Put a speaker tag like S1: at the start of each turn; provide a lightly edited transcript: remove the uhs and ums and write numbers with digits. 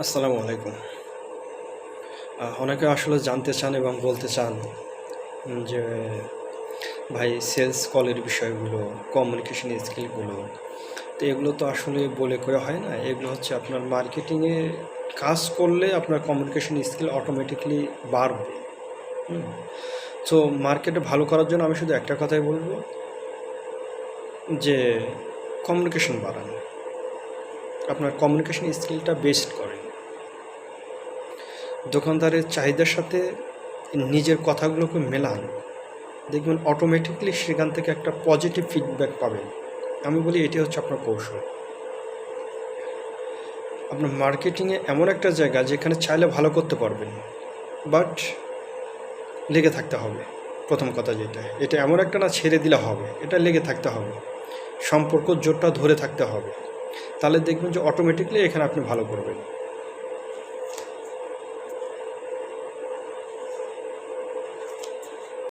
S1: আসসালামু আলাইকুম। অনেকে আসলে জানতে চান এবং বলতে চান যে ভাই সেলস কলের বিষয়গুলো, কমিউনিকেশন স্কিলগুলো। তো এগুলো তো আসলে বলে কয়ে হয় না। এগুলো হচ্ছে আপনার মার্কেটিংয়ে কাজ করলে আপনার কমিউনিকেশন স্কিল অটোমেটিক্যালি বাড়বে। হুম? সো মার্কেটে ভালো করার জন্য আমি শুধু একটা কথাই বলব যে কমিউনিকেশন বাড়ান। আপনার কমিউনিকেশন স্কিলটা বেস্ট করেন। দোকানদারের চাহিদার সাথে নিজের কথাগুলোকে মেলান, দেখবেন অটোমেটিকলি সেখান থেকে একটা পজিটিভ ফিডব্যাক পাবেন। আমি বলি এটি হচ্ছে আপনার কৌশল। আপনার মার্কেটিংয়ে এমন একটা জায়গা যেখানে চাইলে ভালো করতে পারবেন, বাট লেগে থাকতে হবে। প্রথম কথা এটা এমন একটা না ছেড়ে দিলে হবে, এটা লেগে থাকতে হবে, সম্পর্ক জোরটা ধরে থাকতে হবে। তাহলে দেখবেন যে অটোমেটিকলি এখানে আপনি ভালো করবেন।